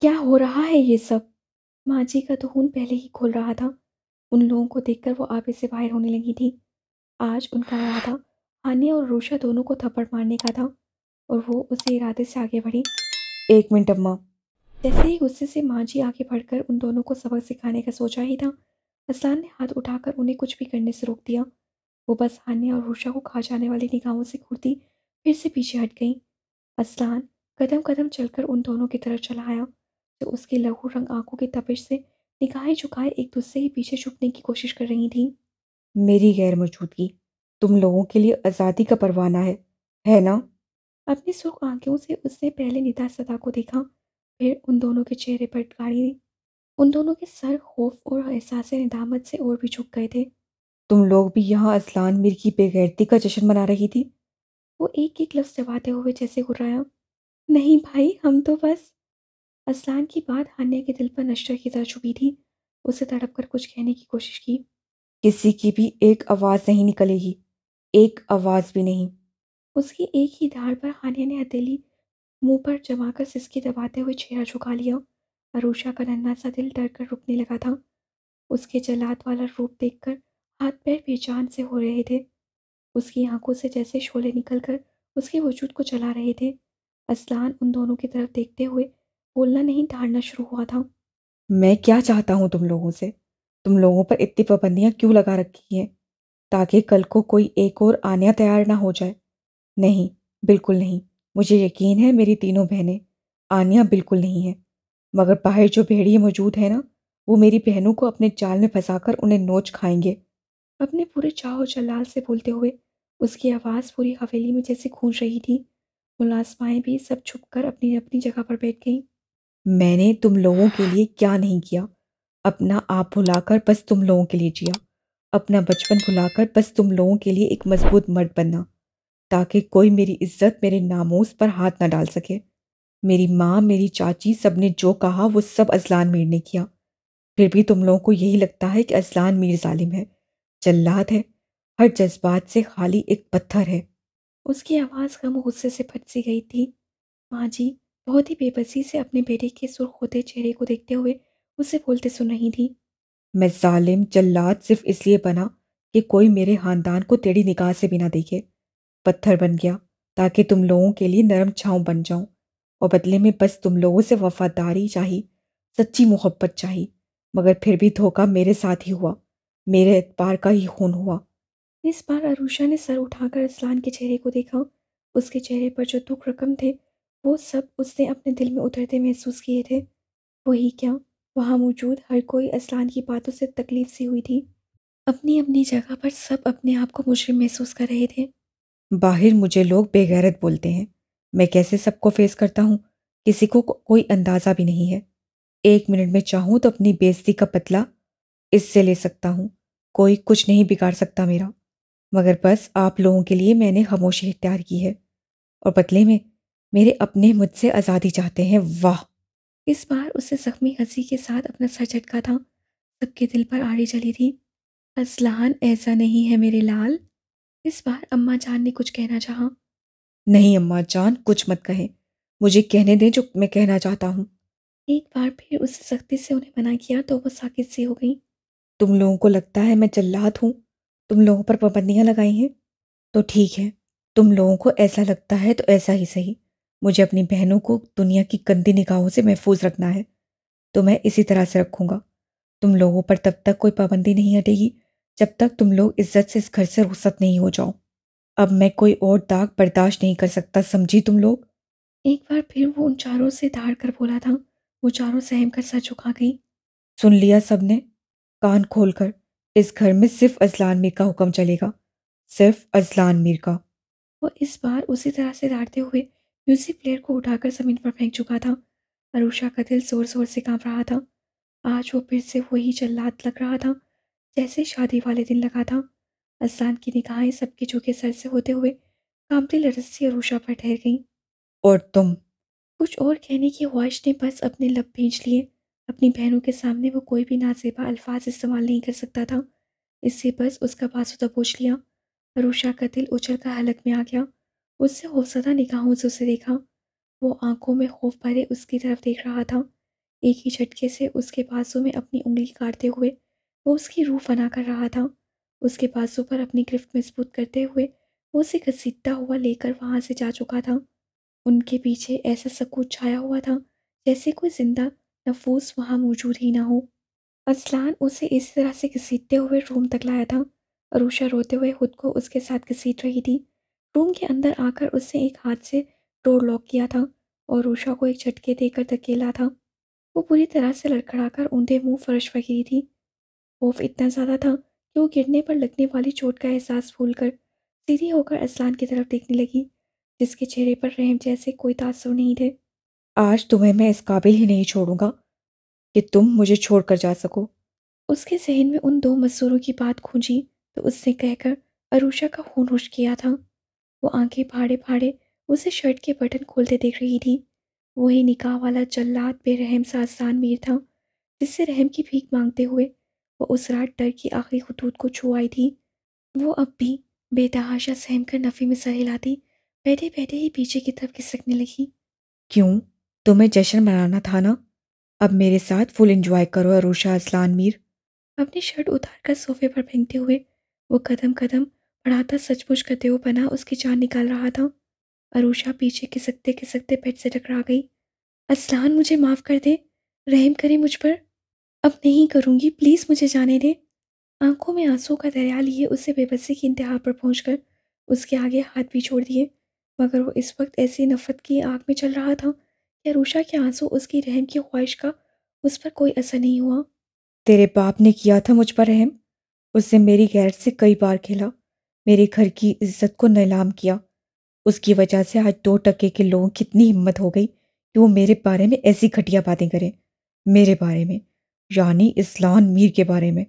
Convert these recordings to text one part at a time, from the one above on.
क्या हो रहा है ये सब? माँ जी का तो खून पहले ही खोल रहा था। उन लोगों को देखकर वो आपे से बाहर होने लगी थी। आज उनका इरादा हान्या और रूषा दोनों को थप्पड़ मारने का था और वो उसी इरादे से आगे बढ़ी। 1 मिनट अम्मा। जैसे ही गुस्से से माँ जी आगे बढ़कर उन दोनों को सबक सिखाने का सोचा ही था, असलान ने हाथ उठाकर उन्हें कुछ भी करने से रोक दिया। वो बस हान्या और रूषा को खा जाने वाली निगाहों से घूरती फिर से पीछे हट गई। असलान कदम कदम चलकर उन दोनों की तरफ चला आया, जो उसकी लहू रंग आंखों की तपिश से निगाहें झुकाए एक दूसरे के पीछे छुपने की कोशिश कर रही थी। मेरी गैर मौजूदगी तुम लोगों के लिए आज़ादी का परवाना है ना? अपनी सुर्ख आंखों से उसने पहले निदा सदा को देखा, फिर उन दोनों के चेहरे पर गाड़ी। उन दोनों के सर खौफ और एहसास निदामत से और भी झुक गए थे। तुम लोग भी यहाँ असलान मीर की बेगैरती का जश्न मना रही थी? वो एक एक लफ्ज दबाते हुए जैसे घुर्राया। नहीं भाई, हम तो बस। असलान की बात हान्या के दिल पर नश्तर की तरह चुभी थी। उसे तड़प कर कुछ कहने की कोशिश की। किसी की भी एक आवाज़ नहीं निकलेगी, एक आवाज़ भी नहीं। उसकी एक ही धार पर हान्या ने हथेली मुंह पर जमाकर सिसकी दबाते हुए चेहरा झुका लिया। अरूषा का नन्हा सा दिल डर कर रुकने लगा था। उसके जल्लाद वाला रूप देखकर हाथ पैर बेजान से हो रहे थे। उसकी आंखों से जैसे शोले निकलकर उसके वजूद को जला रहे थे। असलान उन दोनों की तरफ देखते हुए बोलना नहीं धाड़ना शुरू हुआ था। मैं क्या चाहता हूँ तुम लोगों से? तुम लोगों पर इतनी पाबंदियां क्यों लगा रखी हैं? ताकि कल को कोई एक और आन्या तैयार ना हो जाए? नहीं, बिल्कुल नहीं। मुझे यकीन है मेरी तीनों बहनें आन्या बिल्कुल नहीं है। मगर बाहर जो भेड़िए मौजूद है ना, वो मेरी बहनों को अपने जाल में फंसाकर उन्हें नोच खाएंगे। अपने पूरे चाव जलाल से बोलते हुए उसकी आवाज़ पूरी हवेली में जैसे गूंज रही थी। मुलाजमाएं भी सब छुपकर अपनी अपनी जगह पर बैठ गईं। मैंने तुम लोगों के लिए क्या नहीं किया? अपना आप भुलाकर बस तुम लोगों के लिए जिया। अपना बचपन भुलाकर बस तुम लोगों के लिए एक मजबूत मर्द बनना, ताकि कोई मेरी इज्जत, मेरे नामोस पर हाथ ना डाल सके। मेरी माँ, मेरी चाची, सबने जो कहा वो सब अजलान मीर ने किया। फिर भी तुम लोगों को यही लगता है कि अजलान मीर जालिम है, जल्लाद है, हर जज्बात से खाली एक पत्थर है। उसकी आवाज़ गम और गुस्से से फट सी गई थी। माँ जी बहुत ही बेबसी से अपने बेटे के सुर्ख होते चेहरे को देखते हुए उसे बोलते सुन रही थी। मैं जालिम जल्लाद सिर्फ इसलिए बना कि कोई मेरे खानदान को टेढ़ी निगाह से भी ना देखे। पत्थर बन गया ताकि तुम लोगों के लिए नरम छांव बन जाऊं, और बदले में बस तुम लोगों से वफादारी चाहिए, सच्ची मोहब्बत चाहिए। मगर फिर भी धोखा मेरे साथ ही हुआ, मेरे एतबार का ही खून हुआ। इस बार अरूषा ने सर उठाकर असलान के चेहरे को देखा। उसके चेहरे पर जो दुख रकम थे, वो सब उसने अपने दिल में उतरते महसूस किए थे। वही क्या, वहाँ मौजूद हर कोई असलान की बातों से तकलीफ सी हुई थी। अपनी अपनी जगह पर सब अपने आप को मुजरिम महसूस कर रहे थे। बाहर मुझे लोग बेगैरत बोलते हैं। मैं कैसे सबको फेस करता हूँ, किसी को कोई अंदाजा भी नहीं है। 1 मिनट में चाहूँ तो अपनी बेइज्जती का बदला इससे ले सकता हूँ। कोई कुछ नहीं बिगाड़ सकता मेरा। मगर बस आप लोगों के लिए मैंने खामोशी इख्तियार की है, और बदले में मेरे अपने मुझसे आज़ादी चाहते हैं। वाह! इस बार उसे जख्मी हंसी के साथ अपना सर झटका था। सबके दिल पर आड़ी चली थी। असलान ऐसा नहीं है मेरे लाल। इस बार अम्मा जान ने कुछ कहना चाहा। नहीं अम्मा जान, कुछ मत कहें। मुझे कहने दें जो मैं कहना चाहता हूँ। एक बार फिर उसने सख्ती से उन्हें मना किया तो वो साकित सी हो गई। तुम लोगों को लगता है मैं जल्लाद हूँ, तुम लोगों पर पाबंदियां लगाई हैं? तो ठीक है, तुम लोगों को ऐसा लगता है तो ऐसा ही सही। मुझे अपनी बहनों को दुनिया की गंदी निगाहों से महफूज रखना है, तो मैं इसी तरह से रखूंगा। तुम लोगों पर तब तक कोई पाबंदी नहीं हटेगी जब तक तुम लोग इज्जत से इस घर से रुखसत नहीं हो जाओ। अब मैं कोई और दाग बर्दाश्त नहीं कर सकता, समझी तुम लोग? एक बार फिर वो उन चारों से धाड़ कर बोला था। वो चारों सहम कर सर झुका गई। सुन लिया सबने? कान खोलकर। इस घर में सिर्फ अजलान मीर का हुक्म चलेगा, सिर्फ अजलान मीर का। वो इस बार उसी तरह से डांटते हुए म्यूजिक प्लेयर को उठाकर जमीन पर फेंक चुका था। अरुषा का दिल जोर जोर से कांप रहा था। आज वो फिर से वही जल्लाद लग रहा था, जैसे शादी वाले दिन लगा था। अजलान की निगाहें सबके झुके सर से होते हुए कांपती लरजती अरुषा पर ठहर गईं। और तुम? कुछ और कहने की ख्वाहिश ने बस अपने लब भींच लिए। अपनी बहनों के सामने वो कोई भी नाज़ेबा अल्फाज इस्तेमाल नहीं कर सकता था। इससे बस उसका बाजुदा पूछ लिया। अरुषा का दिल उछल कर हलक में आ गया। उससे खौफजदा निगाहों से उसे देखा। वो आंखों में खौफ भरे उसकी तरफ देख रहा था। एक ही झटके से उसके बाजू में अपनी उँगली काटते हुए वो उसकी रूह फना कर रहा था। उसके बाजू पर अपनी गिरफ्त मजबूत करते हुए वो उसे घसीटता हुआ लेकर वहाँ से जा चुका था। उनके पीछे ऐसा सकूत छाया हुआ था जैसे कोई जिंदा नफूस वहाँ मौजूद ही ना हो। असलान उसे इस तरह से घसीटते हुए रूम तक लाया था। अरूशा रोते हुए खुद को उसके साथ घसीट रही थी। रूम के अंदर आकर उसने एक हाथ से डोर लॉक किया था और अरूशा को एक झटके देकर धकेला था। वो पूरी तरह से लड़खड़ाकर ऊंधे मुंह फर्श पर गिरी थी। खौफ इतना ज़्यादा था कि वो गिरने पर लगने वाली चोट का एहसास भूलकर सीधी होकर असलान की तरफ देखने लगी, जिसके चेहरे पर रहम जैसे कोई तासुर नहीं थे। आज तुम्हें मैं इस काबिल ही नहीं छोड़ूंगा कि तुम मुझे छोड़कर जा सको। उसके जहन में उन दो मजदूरों की बात गूंजी तो उसने कहकर अरूषा का खून होश किया था। वो आंखें फाड़े फाड़े उसे शर्ट के बटन खोलते देख रही थी। वही निकाह वाला जल्लाद बेरहम सा आसान मीर था जिससे रहम की भीख मांगते हुए वो उस रात डर की आखिरी खतूत को छू आई थी। वो अब भी बेतहाशा सहम कर नफ़ी में सर हिलाती बैठे बैठे ही पीछे की तरफ खिसकने लगी। क्यों? तुम्हें जश्न मनाना था ना? अब मेरे साथ फुल एंजॉय करो अरूशा असलान मीर। अपनी शर्ट उतारकर सोफे पर फेंकते हुए वो कदम कदम बढ़ाता सचमुच करते हुए बना उसकी जान निकाल रहा था। अरूषा पीछे खिसकते खिसकते बेड से टकरा गई। असलान मुझे माफ़ कर दे, रहम करे मुझ पर। अब नहीं करूँगी, प्लीज़ मुझे जाने दे। आंखों में आंसू का दरिया लिए उसे बेबसी की इंतहा पर पहुंचकर उसके आगे हाथ भी छोड़ दिए। मगर वो इस वक्त ऐसी नफरत की आग में चल रहा था कि अरूषा के आंसू उसकी रहम की ख्वाहिश का उस पर कोई असर नहीं हुआ। तेरे बाप ने किया था मुझ पर रहम। उसने मेरी गैरत से कई बार खेला, मेरे घर की इज्जत को नीलाम किया। उसकी वजह से आज 2 टके के लोगों की इतनी हिम्मत हो गई कि वो मेरे बारे में ऐसी घटिया बातें करें। मेरे बारे में, यानी इस्लान मीर के बारे में।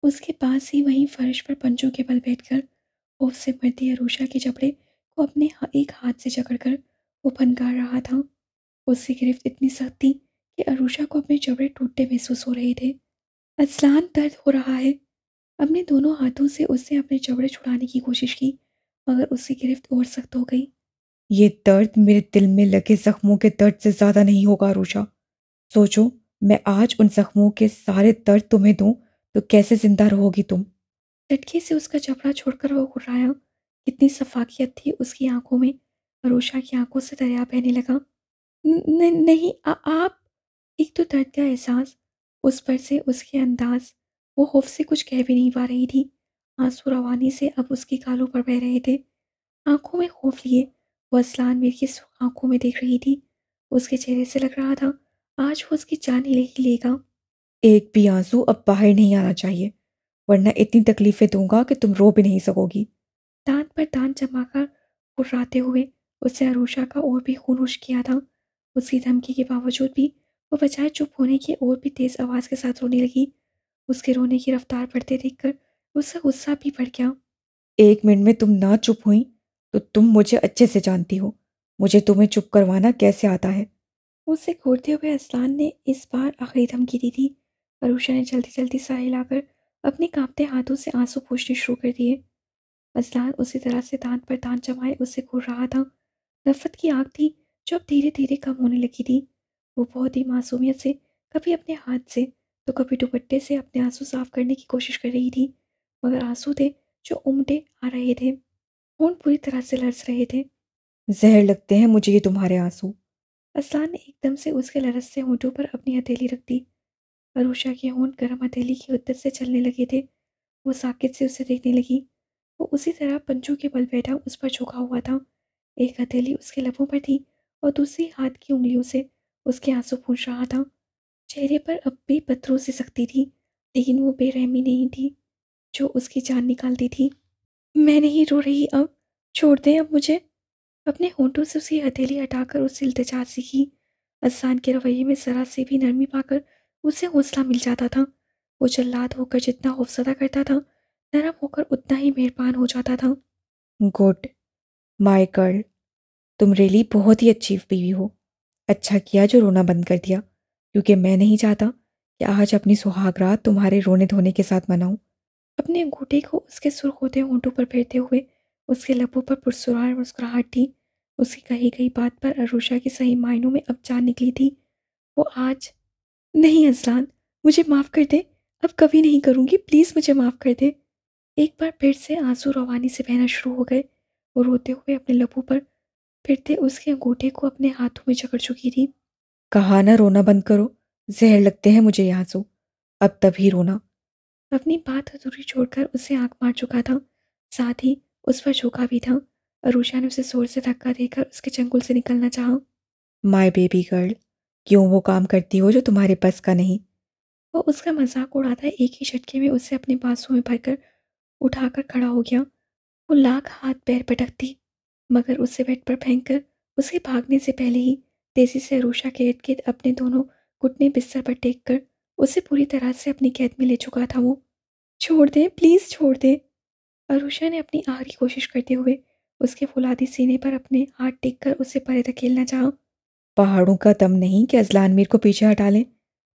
उसके पास ही वहीं फर्श पर पंजों के बल बैठकर खौफ से मरती अरूषा के जबड़े को अपने एक हाथ से जकड़कर वो फनकार रहा था। उसकी गिरफ्त इतनी सख्त थी कि अरूषा को अपने जबड़े टूटते महसूस हो रहे थे। असलान, दर्द हो रहा है। अपने दोनों हाथों से उसने अपने जबड़े छुड़ाने की कोशिश की मगर उसकी गिरफ्त और सख्त हो गई। ये दर्द मेरे दिल में लगे जख्मों के दर्द से ज्यादा नहीं होगा अरूशा। सोचो, मैं आज उन जख्मों के सारे दर्द तुम्हें दूं तो कैसे जिंदा रहोगी तुम? झटके से उसका जबड़ा छोड़कर वो घुर्राया। कितनी सफाकियत थी उसकी आंखों में। अरूषा की आंखों से दरिया बहने लगा। नहीं, आप। एक तो दर्द का एहसास, उस पर से उसके अंदाज। वो खौफ से कुछ कह भी नहीं पा रही थी। आंसू रवानी से अब उसके गालों पर बह रहे थे। आंखों में खौफ लिए वो असलान मीर की आंखों में देख रही थी। उसके चेहरे से लग रहा था आज वो उसकी जान ही लेगा। एक भी आंसू अब बाहर नहीं आना चाहिए, वरना इतनी तकलीफें दूंगा कि तुम रो भी नहीं सकोगी। दांत पर दांत जमाकर कुर्राते हुए उसने अरूषा का और भी खून होश किया था। उसकी धमकी के बावजूद भी वो बजाय चुप होने के और भी तेज आवाज के साथ रोने लगी। उसके रोने की रफ्तार बढ़ते देखकर उसका गुस्सा भी बढ़ गया। 1 मिनट में तुम ना चुप हुई तो तुम मुझे अच्छे से जानती हो, मुझे तुम्हें चुप करवाना कैसे आता है। उसे घूरते हुए असलान ने इस बार आखिरी धमकी दी थी। अरूषा ने जल्दी जल्दी सर हिलाकर अपने कांपते हाथों से आंसू पोंछने शुरू कर दिए। असलान उसी तरह से दांत पर दांत जमाए उसे घूर रहा था। नफरत की आग थी जो अब धीरे धीरे कम होने लगी थी। वो बहुत ही मासूमियत से कभी अपने हाथ से तो कभी दुपट्टे से अपने आंसू साफ करने की कोशिश कर रही थी। मगर आंसू थे जो उमटे आ रहे थे। होंठ पूरी तरह से लरस रहे थे। जहर लगते हैं मुझे ये तुम्हारे आंसू। असलान ने एकदम से उसके लरसते होंठों पर अपनी हथेली रख दी। अरूषा के होंठ गर्म हथेली की उद्दत से चलने लगे थे। वो साकित से उसे देखने लगी। वो उसी तरह पंजों के बल बैठा उस पर झुका हुआ था। एक हथेली उसके लबों पर थी और दूसरी हाथ की उंगलियों से उसके आंसू पूंछ रहा था। चेहरे पर अब भी पत्थरों से सख्ती थी, लेकिन वो बेरहमी नहीं थी जो उसकी जान निकालती थी। मैं नहीं रो रही अब, छोड़ दें अब मुझे। अपने होंठों से उसकी हथेली हटाकर उससे इल्तिजा सीखी। असान के रवैये में जरा से भी नरमी पाकर उसे हौसला मिल जाता था। वो जल्लाद होकर जितना खौफजदा करता था, नरम होकर उतना ही मेहरबान हो जाता था। गुड, माय गर्ल, तुम रियली बहुत ही अच्छी बीवी हो। अच्छा किया जो रोना बंद कर दिया, क्योंकि मैं नहीं चाहता कि आज अपनी सुहाग रात तुम्हारे रोने धोने के साथ मनाऊं। अपने अंगूठे को उसके सुर्ख होते होंठों पर फेरते हुए उसके लबों पर पुरस्कार मुस्कुराहट थी। उसकी कही गई बात पर अरूषा की सही मायनों में अब जान निकली थी। वो आज नहीं असलान, मुझे माफ़ कर दे। अब कभी नहीं करूँगी, प्लीज़ मुझे माफ़ कर दे। एक बार फिर से आंसू रवानी से बहना शुरू हो गए। वो रोते हुए अपने लबों पर फिरते उसके अंगूठे को अपने हाथों में जकड़ चुकी थी। कहा ना रोना बंद करो, ज़हर लगते हैं मुझे ये आँसू, अब तभी रोना। अपनी बात अधूरी छोड़कर उसे आंख मार चुका था, साथ ही उस पर झुका भी था। अरूषा ने उसे जोर से धक्का देकर उसके चंगुल से निकलना चाहा। माय बेबी गर्ल, क्यों वो काम करती हो जो तुम्हारे बस का नहीं? वो उसका मजाक उड़ाता एक ही झटके में उसे अपने बांसुओं में भरकर उठाकर खड़ा हो गया। वो लाख हाथ पैर पटकती, मगर उसे बेड पर फेंककर उसके भागने से पहले ही तेजी से अरूषा के इर्द गिर्द अपने दोनों घुटने बिस्तर पर टेक कर उसे पूरी तरह से अपनी कैद में ले चुका था वो। छोड़ दे, प्लीज छोड़ दे। अरूषा ने अपनी आखिरी कोशिश करते हुए उसके फुलादी सीने पर अपने हाथ टेक कर उसे परे धकेलना चाहा। पहाड़ों का दम नहीं कि अज़लान मीर को पीछे हटा लें,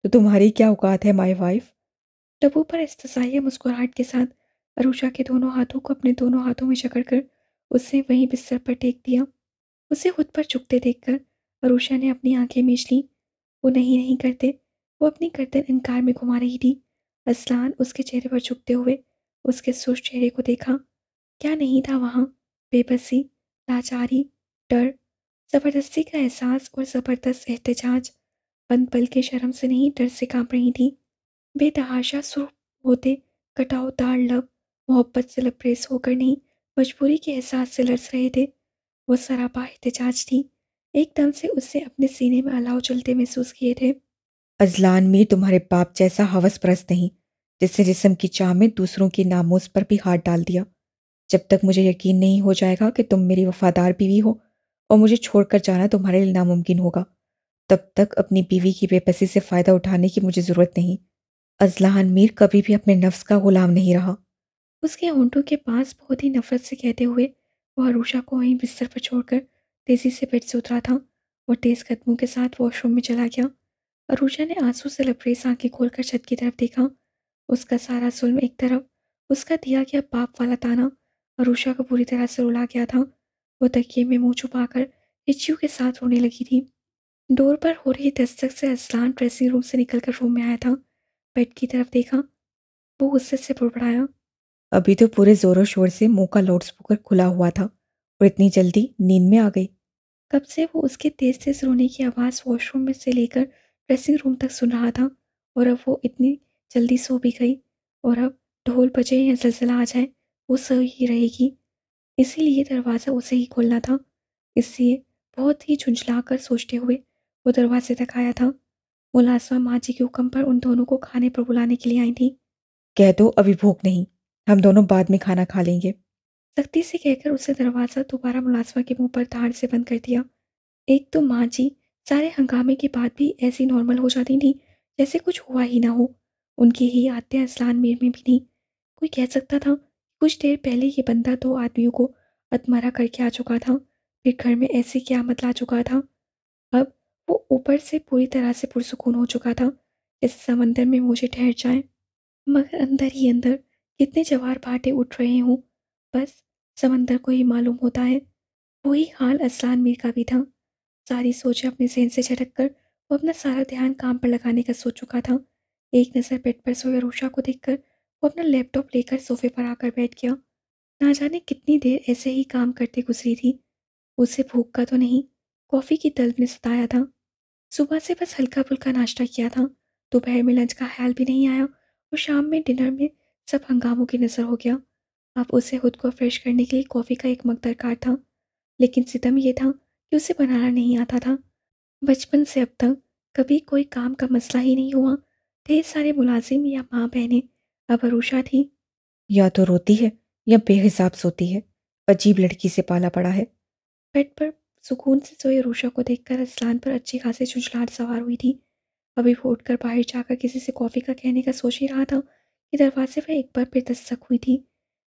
तो तुम्हारी क्या औकात है माय वाइफ? टबू पर इस्तसाइया मुस्कुराहट के साथ अरूषा के दोनों हाथों को अपने दोनों हाथों में जकड़कर उसने वहीं बिस्तर पर टेक दिया। उसे खुद पर झुकते देखकर अरूषा ने अपनी आंखें मीच लीं। वो नहीं नहीं करते, वो अपनी गर्दन इनकार में घुमा रही थी। असलान उसके चेहरे पर झुकते हुए उसके सुस्त चेहरे को देखा। क्या नहीं था वहाँ? बेबसी, लाचारी, डर, जबरदस्ती का एहसास और जबरदस्त एहतजाज। बंद पल के शर्म से नहीं, डर से कांप रही थी। बेतहाशा सुर्ख होते कटाव दार लब मोहब्बत से लबरेज होकर नहीं, मजबूरी के एहसास से लरस रहे थे। वो सरापा एहतजाज थी। एकदम से उससे अपने सीने में अलाव जलते महसूस किए थे। अज़लान मीर तुम्हारे बाप जैसा हवस परस्त नहीं, जिसने जिस्म की चाह में दूसरों की नामोस पर भी हाथ डाल दिया। जब तक मुझे यकीन नहीं हो जाएगा कि तुम मेरी वफादार बीवी हो और मुझे छोड़कर जाना तुम्हारे लिए नामुमकिन होगा, तब तक अपनी बीवी की बेबसी से फ़ायदा उठाने की मुझे ज़रूरत नहीं। अज़लान मीर कभी भी अपने नफ्स का गुलाम नहीं रहा। उसके होंठों के पास बहुत ही नफरत से कहते हुए वो अरूषा को वहीं बिस्तर पर छोड़कर तेजी से बेड से उतरा था और तेज कदमों के साथ वॉशरूम में चला गया। अरूषा ने आंसू से लबरेज आंखें खोलकर छत की तरफ देखा। उसका सारा जुल्म एक तरफ, उसका दिया गया बाप वाला ताना अरूषा को पूरी तरह से रुला गया था। वो तकिए में मुंह छुपाकर हिच्चियों के साथ रोने लगी थी। डोर पर हो रही दस्तक से असलान ड्रेसिंग रूम से निकलकर रूम में आया था। बेड की तरफ देखा। वो गुस्से से बुड़बड़ाया। अभी तो पूरे ज़ोरों शोर से मुंह का लाउडस्पीकर खुला हुआ था और इतनी जल्दी नींद में आ गई। कब से वो उसके तेज तेज रोने की आवाज़ वॉशरूम में से लेकर ड्रेसिंग रूम तक सुन रहा था, और अब वो इतनी जल्दी सो भी गई। और अब ढोल बजे या जलजला आ जाए, वो सो ही रहेगी। इसीलिए दरवाज़ा उसे ही खोलना था। इसलिए बहुत ही झुंझला कर सोचते हुए वो दरवाजे तक आया था। मुलाजमा माँ जी के हुक्म पर उन दोनों को खाने पर बुलाने के लिए आई थी। कह दो अभी भूख नहीं, हम दोनों बाद में खाना खा लेंगे। सख्ती से कहकर उसे दरवाज़ा दोबारा मुलाजमा के मुंह पर धाड़ से बंद कर दिया। एक तो माँ जी सारे हंगामे के बाद भी ऐसी नॉर्मल हो जाती थी जैसे कुछ हुआ ही ना हो। उनकी ही आत्या असलान मीर में भी नहीं। कोई कह सकता था कुछ देर पहले ये बंदा दो आदमियों को अधमरा करके आ चुका था, फिर घर में ऐसी क़यामत ला चुका था। अब वो ऊपर से पूरी तरह से पुरसुकून हो चुका था, जैसे समंदर में मोजे ठहर जाएं। मगर अंदर ही अंदर कितने जवार भाटे उठ रहे हों, बस समंदर को ही मालूम होता है। वही हाल असलान मीर का भी था। सारी सोचें अपने ज़हन से झटक कर वो अपना सारा ध्यान काम पर लगाने का सोच चुका था। एक नज़र बेड पर सोए रूषा को देखकर वो अपना लैपटॉप लेकर सोफे पर आकर बैठ गया। ना जाने कितनी देर ऐसे ही काम करते गुजरी थी। उसे भूख का तो नहीं, कॉफ़ी की तलब ने सताया था। सुबह से बस हल्का फुल्का नाश्ता किया था। दोपहर में लंच का ख्याल भी नहीं आया और शाम में डिनर में सब हंगामों की नज़र हो गया। अब उसे खुद को फ्रेश करने के लिए कॉफ़ी का एक मग दरकार था, लेकिन सितम ये था कि उसे बनाना नहीं आता था। बचपन से अब तक कभी कोई काम का मसला ही नहीं हुआ। ढेर सारे मुलाजिम या माँ बहनें, अब अरूषा थी। या तो रोती है या बेहिसाब सोती है, अजीब लड़की से पाला पड़ा है। बेड पर सुकून से सोए अरूषा को देखकर असलान पर अच्छी खासी झुंझलाहट सवार हुई थी। अभी वो उठकर बाहर जाकर किसी से कॉफ़ी का कहने का सोच ही रहा था कि दरवाजे पर एक बार फिर दस्तक हुई थी।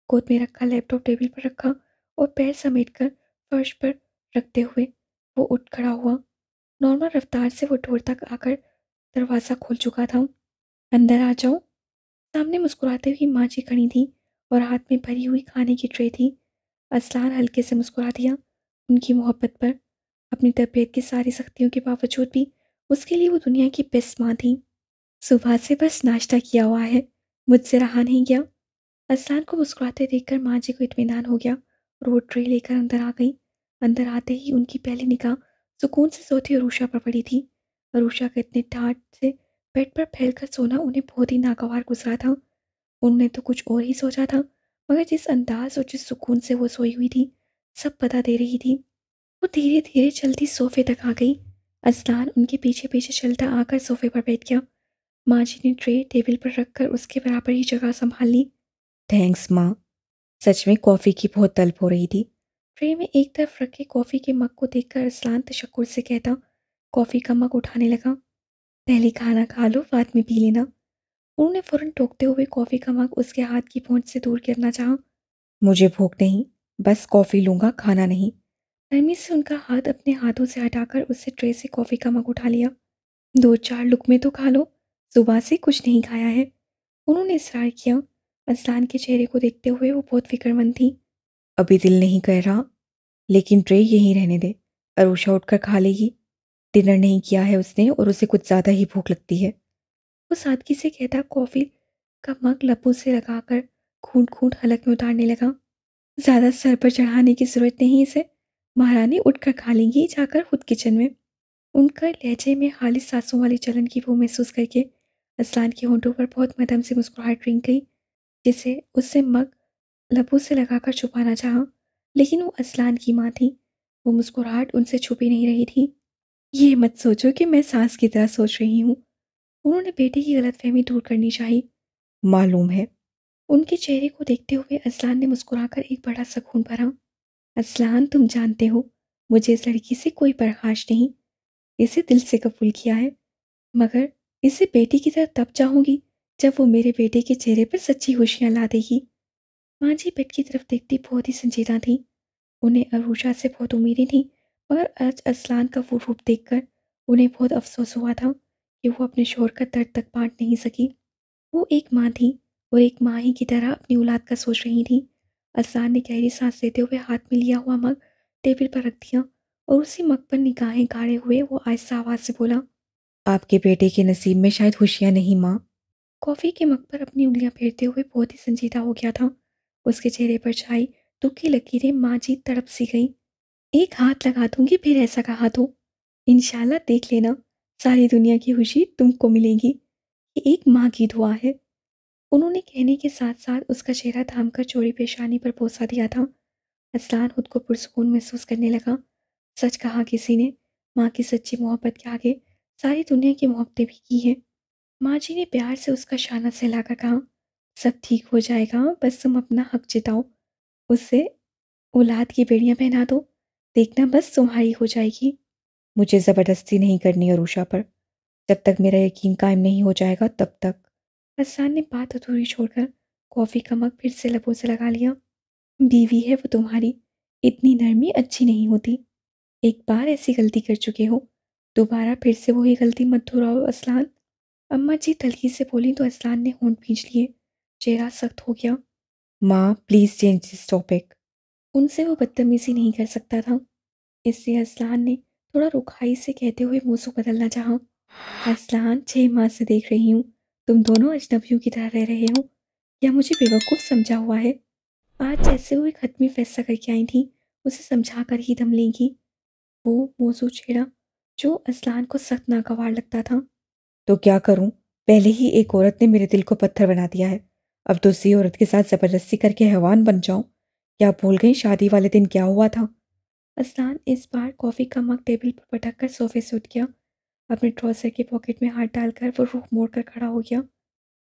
गोद में रखा लैपटॉप टेबल पर रखा और पैर समेटकर फर्श पर रखते हुए वो उठ खड़ा हुआ। नॉर्मल रफ्तार से वो डोर तक आकर दरवाज़ा खोल चुका था। अंदर आ जाओ। सामने मुस्कुराते हुई माँ जी खड़ी थी और हाथ में भरी हुई खाने की ट्रे थी। असलान हल्के से मुस्कुरा दिया उनकी मोहब्बत पर। अपनी तबीयत की सारी सख्तियों के बावजूद भी उसके लिए वो दुनिया की बेस्ट माँ थी। सुबह से बस नाश्ता किया हुआ है, मुझसे रहा नहीं गया। असलान को मुस्कुराते देखकर माँ जी को इत्मीनान हो गया और वो ट्रे लेकर अंदर आ गई। अंदर आते ही उनकी पहली निगाह सुकून से सोती अरूषा पर पड़ी थी। अरूषा का इतने ठाट से बेड पर फैलकर सोना उन्हें बहुत ही नागवार गुजरा था। उन्होंने तो कुछ और ही सोचा था, मगर जिस अंदाज और जिस सुकून से वो सोई हुई थी, सब बता दे रही थी। वो धीरे धीरे चलती सोफे तक आ गई। असलान उनके पीछे पीछे चलता आकर सोफे पर बैठ गया। माँ जी ने ट्रे टेबल पर रखकर उसके बराबर ही जगह संभाल ली। थैंक्स माँ। सच में कॉफ़ी की बहुत तलब हो रही थी। ट्रे में एक तरफ रखे कॉफ़ी के मग को देखकर असलान तशक्कुर से कहता, कॉफ़ी का मग उठाने लगा। पहले खाना खा लो, बाद में पी लेना। उन्होंने फौरन टोकते हुए कॉफ़ी का मग उसके हाथ की पहुंच से दूर करना चाहा। मुझे भूख नहीं, बस कॉफ़ी लूँगा, खाना नहीं। नरमी से उनका हाथ अपने हाथों से हटाकर उससे ट्रे से कॉफ़ी का मग उठा लिया। दो चार लुकमे तो खा लो, सुबह से कुछ नहीं खाया है। उन्होंने इसरार किया। असलान के चेहरे को देखते हुए वो बहुत फिक्रमंद थी। अभी दिल नहीं कर रहा, लेकिन ट्रे यहीं रहने दे। अरूषा उठकर खा लेगी। डिनर नहीं किया है उसने और उसे कुछ ज़्यादा ही भूख लगती है। वो सादगी से कहता कॉफ़ी का मग लबों से लगाकर घूंट घूंट हलक में उतारने लगा। ज़्यादा सर पर चढ़ाने की ज़रूरत नहीं इसे। महारानी उठकर खा लेंगी जाकर खुद किचन में। उनका लहजे में खालिस सांसों वाली जलन की बू महसूस करके असलान के होंठों पर बहुत मदम से मुस्कुराहट रिंग गई, जिसे उससे मग लबों से लगाकर छुपाना चाहा, लेकिन वो असलान की माँ थी। वो मुस्कुराहट उनसे छुपी नहीं रही थी। ये मत सोचो कि मैं सास की तरह सोच रही हूँ। उन्होंने बेटे की गलतफहमी दूर करनी चाही। मालूम है। उनके चेहरे को देखते हुए असलान ने मुस्कुराकर एक बड़ा सुकून भरा। असलान, तुम जानते हो, मुझे इस लड़की से कोई बर्खाश नहीं। इसे दिल से कबूल किया है, मगर इसे बेटी की तरह तब चाहूंगी जब वो मेरे बेटे के चेहरे पर सच्ची खुशियां ला देगी। माँ जी बेट की तरफ देखती बहुत ही संजीदा थी। उन्हें अरूषा से बहुत उम्मीदें थीं, मगर आज असलान का वो रूप देखकर उन्हें बहुत अफसोस हुआ था कि वो अपने शोहर का दर्द तक बांट नहीं सकी। वो एक माँ थी और एक माँ ही की तरह अपनी औलाद का सोच रही थी। असलान ने गहरी सांस लेते हुए हाथ में लिया हुआ मग टेबल पर रख दिया और उसी मग पर निगाहें गाड़े हुए वो आहिस्ता आवाज से बोला। आपके बेटे के नसीब में शायद खुशियाँ नहीं माँ। कॉफी के मग पर अपनी उंगलियां फेरते हुए बहुत ही संजीदा हो गया था। उसके चेहरे पर छाई दुख की लकीरें माँ जी तड़प सी गई। एक हाथ लगा दूंगी फिर ऐसा कहा तो इंशाल्लाह देख लेना, सारी दुनिया की खुशी तुमको मिलेगी। ये एक माँ की दुआ है। उन्होंने कहने के साथ साथ उसका चेहरा थामकर चौड़ी पेशानी पर बोसा दिया था। असलान खुद को पुरसकून महसूस करने लगा। सच कहा किसी ने, माँ की सच्ची मोहब्बत के आगे सारी दुनिया की मोहब्बतें भी की हैं। माँ जी ने प्यार से उसका शाना सहलाकर कहा, सब ठीक हो जाएगा, बस तुम अपना हक जिताओ, उससे औलाद की बेड़ियां पहना दो, देखना बस तुम्हारी हो जाएगी। मुझे ज़बरदस्ती नहीं करनी अरूषा पर। जब तक मेरा यकीन कायम नहीं हो जाएगा तब तक। हसन ने बात अधूरी छोड़कर कॉफ़ी का मग फिर से लबों से लगा लिया। बीवी है वो तुम्हारी, इतनी नरमी अच्छी नहीं होती। एक बार ऐसी गलती कर चुके हो, दोबारा फिर से वही गलती मत दोहराओ असलान। अम्मा जी तलखी से बोली तो असलान ने होंठ भींच लिए। चेहरा सख्त हो गया। माँ प्लीज़ चेंज दिस टॉपिक। उनसे वो बदतमीजी नहीं कर सकता था, इसलिए असलान ने थोड़ा रुखाई से कहते हुए मौजू बदलना चाहा। असलान, 6 माह से देख रही हूँ तुम दोनों अजनबियों की तरह रह रहे हो, या मुझे बेवकूफ़ समझा हुआ है। आज जैसे वो एक हतमी फैसला करके आई थी, उसे समझा कर ही दम लेंगी। वो मौजू छेड़ा जो असलान को सख्त नागवार लगता था। तो क्या करूँ? पहले ही एक औरत ने मेरे दिल को पत्थर बना दिया है। अब दूसरी औरत के साथ ज़बरदस्ती करके हैवान बन जाऊँ? क्या भूल गई शादी वाले दिन क्या हुआ था? असलान इस बार कॉफ़ी का मग टेबल पर पटक कर सोफे से उठ गया। अपने ट्राउज़र के पॉकेट में हाथ डालकर वो रुख मोड़ कर खड़ा हो गया।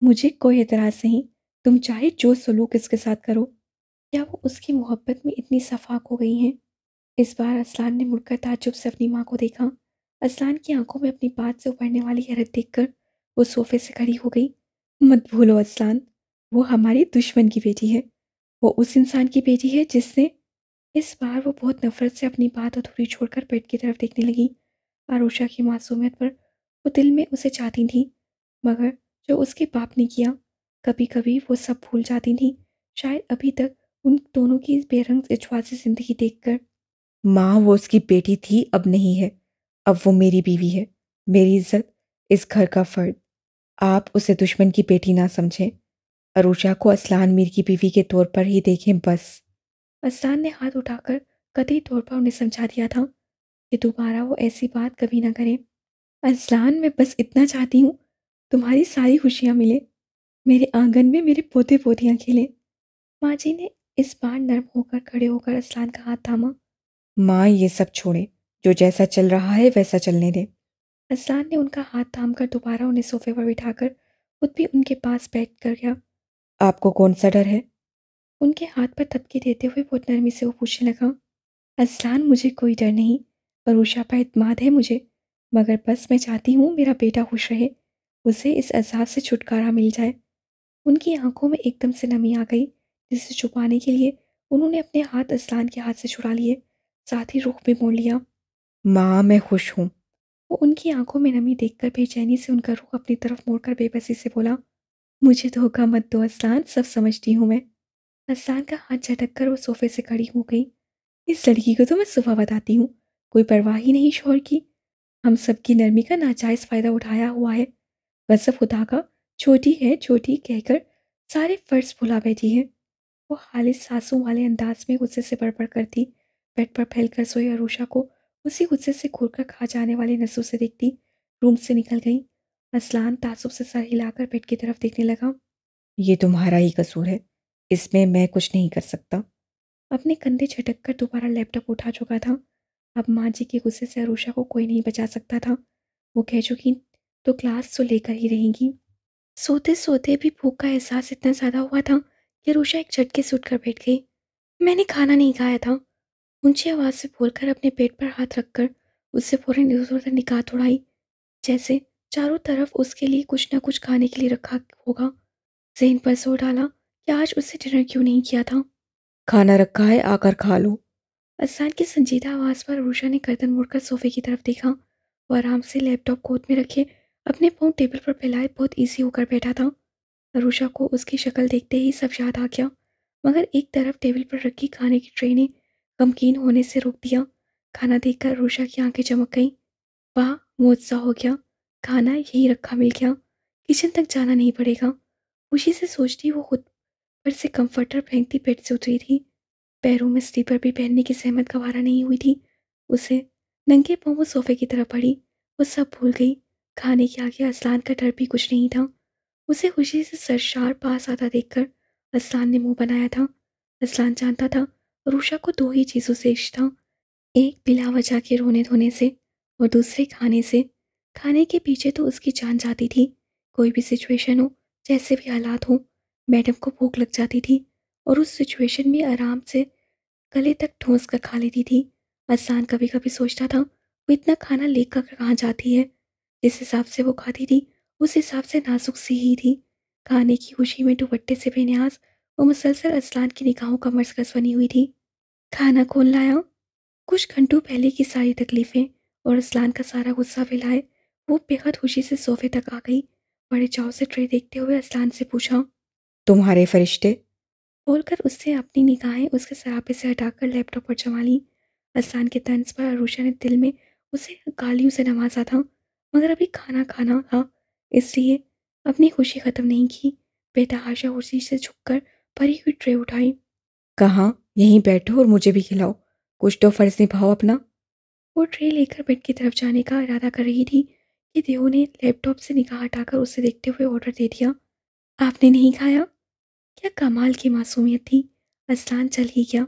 मुझे कोई एतराज़ नहीं, तुम चाहे जो सलूक इसके साथ करो। क्या वो उसकी मोहब्बत में इतनी सफाक हो गई हैं? इस बार असलान ने मुड़कर ताज्जुब से अपनी माँ को देखा। असलान की आंखों में अपनी बात से उभरने वाली हैरत देखकर वो सोफे से खड़ी हो गई। मत भूलो असलान, वो हमारी दुश्मन की बेटी है। वो उस इंसान की बेटी है जिसने। इस बार वो बहुत नफरत से अपनी बात अधूरी छोड़कर बेड की तरफ देखने लगी। आरुषा की मासूमियत पर वो दिल में उसे चाहती थी, मगर जो उसके बाप ने किया, कभी कभी वो सब भूल जाती थी, शायद अभी तक उन दोनों की बेरंग इजवाज़ी ज़िंदगी देखकर। माँ वो उसकी बेटी थी, अब नहीं है। अब वो मेरी बीवी है, मेरी इज़्ज़त, इस घर का फ़र्द। आप उसे दुश्मन की बेटी ना समझें। अरूषा को असलान मीर की बीवी के तौर पर ही देखें बस। असलान ने हाथ उठाकर कतई तौर पर उन्हें समझा दिया था कि दोबारा वो ऐसी बात कभी ना करे। असलान, मैं बस इतना चाहती हूँ तुम्हारी सारी खुशियाँ मिले, मेरे आंगन में मेरे पोते पोतियाँ खेलें। माँ जी ने इस बार नर्म होकर खड़े होकर असलान का हाथ थामा। माँ, ये सब छोड़े, जो जैसा चल रहा है वैसा चलने दे। असलान ने उनका हाथ थामकर दोबारा उन्हें सोफे पर बिठाकर खुद भी उनके पास बैठ कर गया। आपको कौन सा डर है? उनके हाथ पर थपकी देते हुए बहुत नरमी से वो पूछने लगा। असलान, मुझे कोई डर नहीं, अरूषा पर इत्मीनान है मुझे, मगर बस मैं चाहती हूँ मेरा बेटा खुश रहे, उसे इस अज़ाब से छुटकारा मिल जाए। उनकी आंखों में एकदम से नमी आ गई, जिसे छुपाने के लिए उन्होंने अपने हाथ असलान के हाथ से छुड़ा लिए, साथ ही रुख भी मोड़ लिया। माँ, मैं खुश हूँ। वो उनकी आंखों में नमी देखकर बेचैनी से उनका रुख अपनी तरफ मोड़कर बेबसी से बोला, मुझे धोखा मत दो असलान, सब समझती हूँ मैं। असलान का हाथ झटक कर वो सोफे से खड़ी हो गई। इस लड़की को तो मैं सुबह बताती हूँ, कोई परवाह ही नहीं शौहर की, हम सबकी नरमी का नाजायज़ फ़ायदा उठाया हुआ है। कसम खुदा का, छोटी है छोटी कहकर सारे फ़र्ज़ भुला बैठी है। वो खालिस साँसों वाले अंदाज में गुस्से से बड़बड़ करती, बेड पर फैलकर सोई अरूषा को उसी गुस्से से घूरकर खा जाने वाली नसों से देखती रूम से निकल गई। असलान ताज्जुब से सर हिलाकर बेड की तरफ देखने लगा। ये तुम्हारा ही कसूर है, इसमें मैं कुछ नहीं कर सकता। अपने कंधे झटक कर दोबारा लैपटॉप उठा चुका था। अब माँ जी के गुस्से से अरूषा को कोई नहीं बचा सकता था। वो कह चुकी तो क्लास तो लेकर ही रहेंगी। सोते सोते भी भूख का एहसास इतना ज़्यादा हुआ था कि अरूषा एक झटके से उठकर बैठ गई। मैंने खाना नहीं खाया था, ऊंची आवाज़ से बोलकर अपने पेट पर हाथ रखकर उससे फ़ौरन इधर उधर निगाह दौड़ाई, जैसे चारों तरफ उसके लिए कुछ न कुछ खाने के लिए रखा होगा। ज़हन पर जोर डाला कि आज उससे डिनर क्यों नहीं किया था। खाना रखा है, आकर खा लो। असान की संजीदा आवाज़ पर अरूषा ने गर्दन मोड़कर सोफे की तरफ देखा। वो आराम से लैपटॉप गोद में रखे अपने पाँव टेबल पर फैलाए बहुत ईजी होकर बैठा था। अरूषा को उसकी शक्ल देखते ही सब याद आ गया, मगर एक तरफ टेबल पर रखी खाने की ट्रे ने गमगीन होने से रोक दिया। खाना देखकर अरूषा की आंखें चमक गईं। वाह, मुआवजा हो गया, खाना यहीं रखा मिल गया, किचन तक जाना नहीं पड़ेगा। खुशी से सोचती वो खुद पर से कंफर्टर फेंकती बेड से उतरी थी। पैरों में स्लीपर भी पहनने की सहमत गवारा नहीं हुई थी उसे। नंगे पाँव वो सोफे की तरफ बढ़ी। वो सब भूल गई। खाने के आगे असलान का डर भी कुछ नहीं था। उसे खुशी से सरशार पास आता देखकर असलान ने मुंह बनाया था। असलान जानता था रूषा को दो ही चीज़ों से इश्क था, एक बिला वजह के रोने धोने से और दूसरे खाने से। खाने के पीछे तो उसकी जान जाती थी। कोई भी सिचुएशन हो, जैसे भी हालात हो, मैडम को भूख लग जाती थी और उस सिचुएशन में आराम से गले तक ठूंस कर खा लेती थी। असान कभी कभी सोचता था वो इतना खाना लेकर कहाँ जाती है। जिस हिसाब से वो खाती थी उस हिसाब से नाजुक सी ही थी। खाने की खुशी में दुपट्टे से बेनियाज वो मुसलसल असलान की निगाहों का मरकज बनी हुई थी। खाना कौन लाया? कुछ घंटों पहले की सारी तकलीफें और असलान का सारा गुस्सा मिलाए वो बेहद खुशी से सोफे तक आ गई। बड़े चाव से ट्रे देखते हुए असलान से पूछा। तुम्हारे फरिश्ते। बोलकर उससे अपनी निगाहें उसके सरापे से हटाकर लैपटॉप पर जमा ली। असलान के तंज पर अरूषा ने दिल में उसे गालियों से नवाजा था, मगर अभी खाना खाना था, इसलिए अपनी खुशी खत्म नहीं की। बेतहाशा कुर्सी से झुककर भरी हुई ट्रे उठाई। कहाँ? यहीं बैठो और मुझे भी खिलाओ। कुछ तो फर्ज निभाओ अपना। वो ट्रे लेकर बेड की तरफ जाने का इरादा कर रही थी कि देव ने लैपटॉप से निगाह हटाकर उसे देखते हुए ऑर्डर दे दिया। आपने नहीं खाया? क्या कमाल की मासूमियत थी। असलान चल ही गया।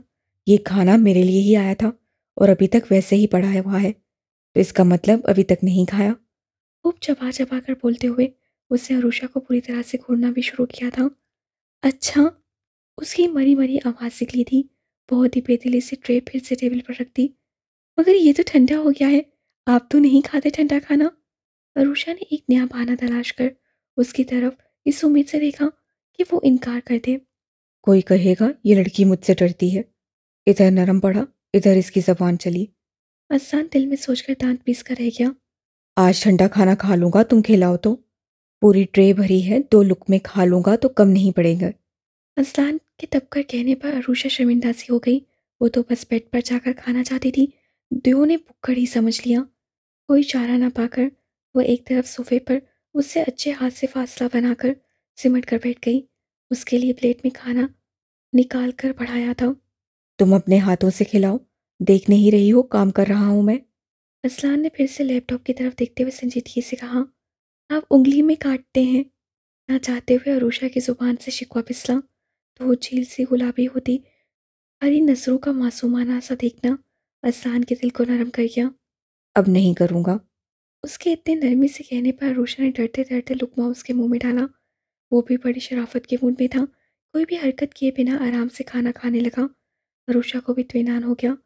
ये खाना मेरे लिए ही आया था और अभी तक वैसे ही पड़ा हुआ है, तो इसका मतलब अभी तक नहीं खाया। खूब चबा चबा कर बोलते हुए उसने अरूषा को पूरी तरह से घूरना भी शुरू किया था। अच्छा, उसकी मरी मरी आवाज़ निकली थी। बहुत ही बेदिली से ट्रे फिर से टेबल पर रख दी। मगर ये तो ठंडा हो गया है, आप तो नहीं खाते ठंडा खाना। अरूषा ने एक नया बहाना तलाश कर उसकी तरफ इस उम्मीद से देखा कि वो इनकार कर दे। कोई कहेगा ये लड़की मुझसे डरती है। इधर नरम पड़ा, इधर इसकी जबान चली। असान दिल में सोचकर दांत पीस कर रह गया। आज ठंडा खाना खा लूंगा, तुम खिलाओ तो। पूरी ट्रे भरी है, 2 लुक़्मे खा लूंगा तो कम नहीं पड़ेगा। असान के दबकर कहने पर अरूषा शर्मिंदा सी हो गई। वो तो बस बेड पर जाकर खाना चाहती थी। देव ने बुक्कड़ ही समझ लिया। कोई चारा ना पाकर वो एक तरफ सोफे पर उससे अच्छे हाथ से फासला बनाकर सिमट कर बैठ गई। उसके लिए प्लेट में खाना निकाल कर बढ़ाया था। तुम अपने हाथों से खिलाओ, देख नहीं रही हो काम कर रहा हूं मैं। असलान ने फिर से लैपटॉप की तरफ देखते हुए संजीदगी से कहा, आप उंगली में काटते हैं। ना चाहते हुए अरूषा की जुबान से शिकवा फिसला तो वो झील सी गुलाबी होती हरी नजरों का मासूमाना सा देखना असलान के दिल को नरम कर गया। अब नहीं करूंगा। उसके इतने नरमी से कहने पर अरूषा ने डरते डरते लुकमा उसके मुंह में डाला। वो भी बड़ी शराफत के मूड में था। कोई भी हरकत किए बिना आराम से खाना खाने लगा। अरूषा को भी इत्मीनान हो गया।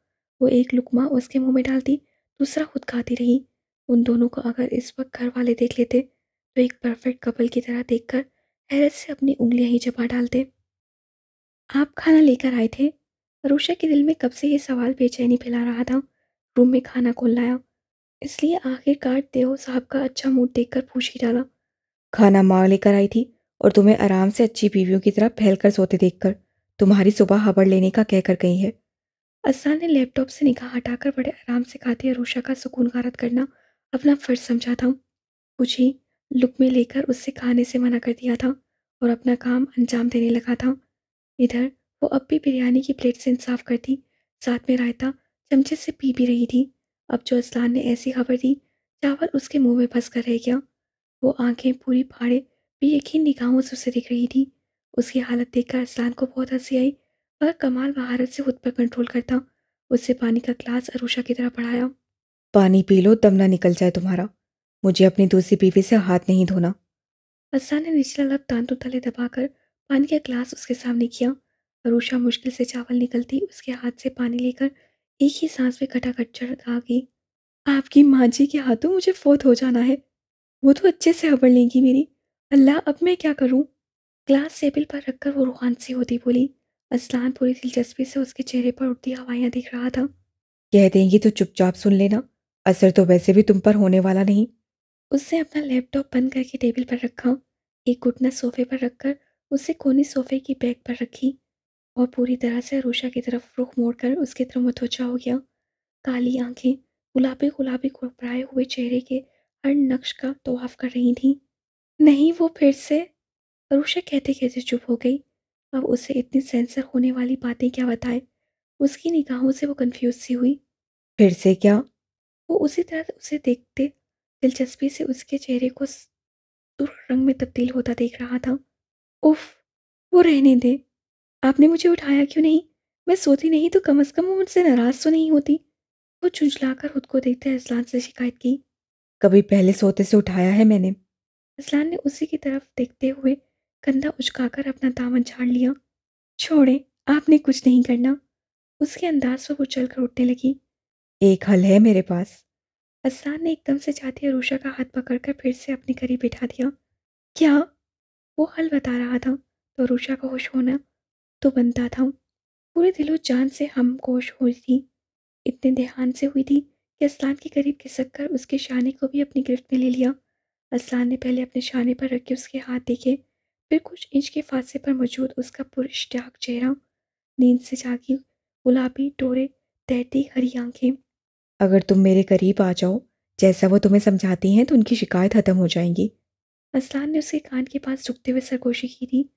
वो एक लुकमा उसके मुंह में डालती, दूसरा खुद खाती रही। उन दोनों को अगर इस वक्त घर वाले देख लेते तो एक परफेक्ट कपल की तरह देखकर हैरत से अपनी उंगलियां ही चबा डालते। आप खाना लेकर आए थे? अरूषा के दिल में कब से ये सवाल बेचैनी फैला रहा था। रूम में खाना खोल लाया, इसलिए आखिरकार देओ साहब का अच्छा मूड देखकर पूछ ही डाला। खाना माँ लेकर आई थी, और तुम्हें आराम से अच्छी बीवियों की तरह फैलकर सोते देखकर तुम्हारी सुबह हबड़ लेने का कहकर गई है। असार ने लैपटॉप से निगाह हटाकर बड़े आराम से खाती अरूषा का सुकून गारद करना अपना फर्ज समझा था। कुछ ही लुकमे लेकर उससे खाने से मना कर दिया था और अपना काम अंजाम देने लगा था। इधर वो अब भी बिरयानी की प्लेट से इंसाफ करती, साथ में रायता चमचे से पी भी रही थी। अब जो असलान ने ऐसी खबर दी, चावल उसके मुंह में फंस कर रह गया। वो आंखें पूरी फाड़े बेयकीन निगाहों से उसे दिख रही थी। उसकी हालत देखकर असलान को बहुत हंसी आई, मगर कमाल महारत से खुद पर कंट्रोल करता उससे पानी का ग्लास अरूषा की तरफ बढ़ाया। पानी पी लो, दम ना निकल जाए तुम्हारा। मुझे अपनी दूसरी बीवी से हाथ नहीं धोना। असलान ने निचला लब दांतों तले दबाकर पानी का ग्लास उसके सामने किया। अरूषा मुश्किल से चावल निकलती उसके हाथ से पानी लेकर एक ही सांस में खटाखट चढ़ गई। आपकी माँ जी के हाथों मुझे फोत हो जाना है। वो तो अच्छे से हबड़ लेंगी मेरी। अल्लाह, अब मैं क्या करूं? ग्लास टेबल पर रखकर वो रूहान सी होती बोली। असलान पूरी दिलचस्पी से उसके चेहरे पर उठती हवाइयां देख रहा था। कह देंगी तो चुपचाप सुन लेना, असर तो वैसे भी तुम पर होने वाला नहीं। उसने अपना लैपटॉप बंद करके टेबल पर रखा, एक घुटना सोफे पर रखकर उसे कोने सोफे की बैग पर रखी और पूरी तरह से अरूषा की तरफ रुख मोड़कर उसकी तरफ मुतवज्जा हो गया। काली आंखें गुलाबी गुलाबी घबराए हुए चेहरे के हर नक्श का तवाफ कर रही थीं। नहीं, वो फिर से। अरूषा कहते कहते चुप हो गई। अब उसे इतनी सेंसर होने वाली बातें क्या बताए। उसकी निगाहों से वो कंफ्यूज सी हुई। फिर से क्या? वो उसी तरह उसे देखते दिलचस्पी से उसके चेहरे को सुर्ख रंग में तब्दील होता देख रहा था। उफ, वो रहने दे। आपने मुझे उठाया क्यों नहीं? मैं सोती नहीं तो कम से कम वो मुझसे नाराज तो नहीं होती। वो झुंझलाकर खुद को देखते असलान से शिकायत की। कभी पहले सोते से उठाया है मैंने? असलान ने उसी की तरफ देखते हुए कंधा उचकाकर अपना दामन झाड़ लिया। छोड़े, आपने कुछ नहीं करना। उसके अंदाज पर वो चलकर उठने लगी। एक हल है मेरे पास। असलान ने एकदम से जाती अरूषा का हाथ पकड़कर फिर से अपने करीब बिठा दिया। क्या? वो हल बता रहा था तो अरूषा का होश होना तो बनता था। पूरे दिलो जान से हमगोश हुई थी। इतने ध्यान से हुई थी कि असलान के करीब खिसक कर उसके शाने को भी अपनी गिरफ्त में ले लिया। असलान ने पहले अपने शाने पर रखे उसके हाथ देखे, फिर कुछ इंच के फासले पर मौजूद उसका पुरश्ताक चेहरा, नींद से जागी गुलाबी डोरे तैरती हरी आंखें। अगर तुम मेरे करीब आ जाओ, जैसा वो तुम्हें समझाती हैं, तो उनकी शिकायत खत्म हो जाएंगी। असलान ने उसके कान के पास झुकते हुए सरगोशी की थी।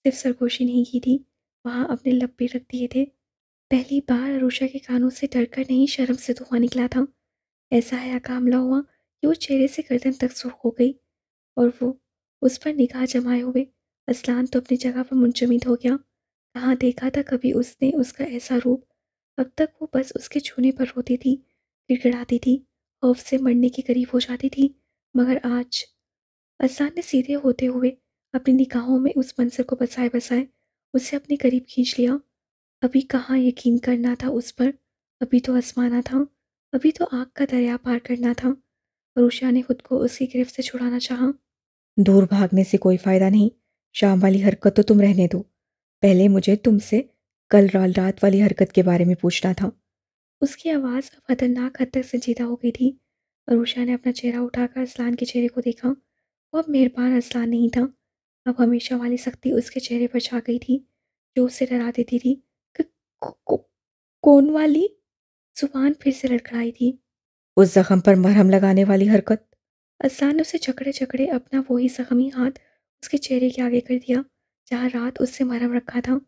सिर्फ सरगोशी नहीं की थी, वहां अपने लब भी रख दिए थे। पहली बार अरूषा के कानों से डरकर नहीं शर्म से धुआं निकला था। ऐसा हया का हमला हुआ कि वो चेहरे से गर्दन तक सुर्ख हो गई और वो उस पर निगाह जमाए हुए असलान तो अपनी जगह पर मुंजमद हो गया। कहाँ देखा था कभी उसने उसका ऐसा रूप। अब तक वो बस उसके छूने पर रोती थी, गिड़गिड़ाती थी, खौफ से मरने के करीब हो जाती थी। मगर आज असलान ने सीधे होते हुए अपनी निगाहों में उस मंजर को बसाए बसाए उसे अपने करीब खींच लिया। अभी कहाँ यकीन करना था उस पर, अभी तो आसमाना था, अभी तो आग का दरिया पार करना था। अरूषा ने खुद को उसकी गिरफ्त से छुड़ाना चाहा। दूर भागने से कोई फायदा नहीं। शाम वाली हरकत तो तुम रहने दो। पहले मुझे तुमसे कल रात वाली हरकत के बारे में पूछना था। उसकी आवाज़ अब खतरनाक हद तक संजीदा हो गई थी। अरूषा ने अपना चेहरा उठाकर असलान के चेहरे को देखा। वो अब मेहरबान असलान नहीं था। अब हमेशा वाली सख्ती उसके चेहरे पर छा गई थी, जो उसे डरा देती थी। "क- को, कौन वाली?" जुबान फिर से लड़खड़ाई थी। उस जख्म पर मरहम लगाने वाली हरकत। अरसलान ने उसे जकड़े-जकड़े अपना वही ज़ख्मी हाथ उसके चेहरे के आगे कर दिया, जहाँ रात उससे मरहम रखा था।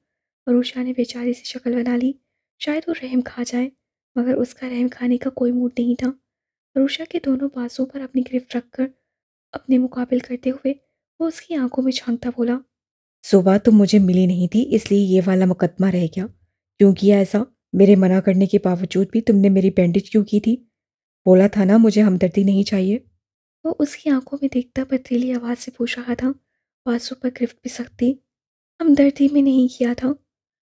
अरूषा ने बेचारी सी शक्ल बना ली, शायद वो रहम खा जाए, मगर उसका रहम खाने का कोई मूड नहीं था। अरूषा के दोनों बाजुओं पर अपनी गिरफ्त रखकर अपने मुकाबिल करते हुए वो उसकी आंखों में झांकता बोला। सुबह तुम मुझे मिली नहीं थी, इसलिए ये वाला मुकदमा रह गया। क्यों किया ऐसा? मेरे मना करने के बावजूद भी तुमने मेरी बैंडेज क्यों की थी? बोला था ना मुझे हमदर्दी नहीं चाहिए। वो उसकी आंखों में देखता पथरीली आवाज़ से पूछ रहा था, बाजुओं पर गिरफ्त भी सख्ती। हमदर्दी में नहीं किया था।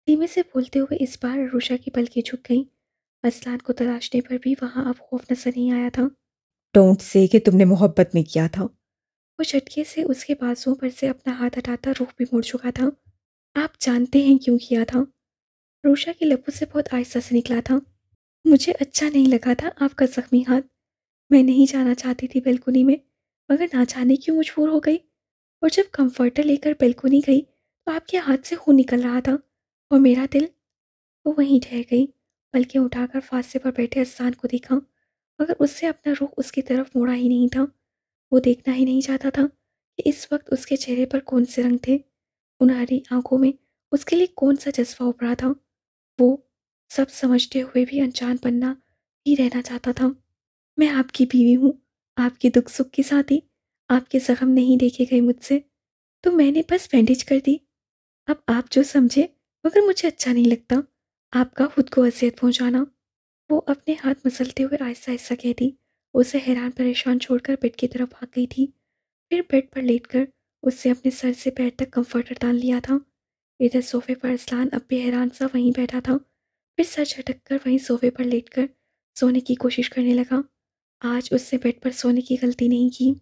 धीमे से बोलते हुए इस बार अरूषा की पलकें झुक गईं। असलान को तलाशने पर भी वहां अब खौफ नजर नहीं आया था। डोंट से कि तुमने मोहब्बत में किया था। वो झटके से उसके बाजुओं पर से अपना हाथ हटाता रुख भी मुड़ चुका था। आप जानते हैं क्यों किया था? अरूषा की लबों से बहुत आहिस्ता से निकला था। मुझे अच्छा नहीं लगा था आपका जख्मी हाथ। मैं नहीं जाना चाहती थी बैल्कुनी में, मगर ना जाने क्यों मजबूर हो गई। और जब कंफर्टर लेकर बैल्कुनी गई तो आपके हाथ से खून निकल रहा था, और मेरा दिल। वो वहीं ठहर गई, पलकें उठाकर फांसे पर बैठे असान को देखा, मगर उससे अपना रुख उसकी तरफ मोड़ा ही नहीं था। वो देखना ही नहीं चाहता था कि इस वक्त उसके चेहरे पर कौन से रंग थे, उन हरी आंखों में उसके लिए कौन सा जज्बा उभरा था। वो सब समझते हुए भी अनजान बनना ही रहना चाहता था। मैं आपकी बीवी हूँ, आपके दुख सुख की साथी। आपके जख्म नहीं देखे गए मुझसे, तो मैंने बस बैंडेज कर दी। अब आप जो समझे, मगर मुझे अच्छा नहीं लगता आपका खुद को अजियत पहुंचाना। वो अपने हाथ मसलते हुए आहिस्ता आहिस्ता कहती, उसे हैरान परेशान छोड़कर बेड की तरफ भाग गई थी। फिर बेड पर लेटकर उससे अपने सर से पैर तक कंफर्टर डाल लिया था। इधर सोफे पर अरसलान अब भी हैरान सा वहीं बैठा था। फिर सर झटक कर वहीं सोफे पर लेटकर सोने की कोशिश करने लगा। आज उससे बेड पर सोने की गलती नहीं की।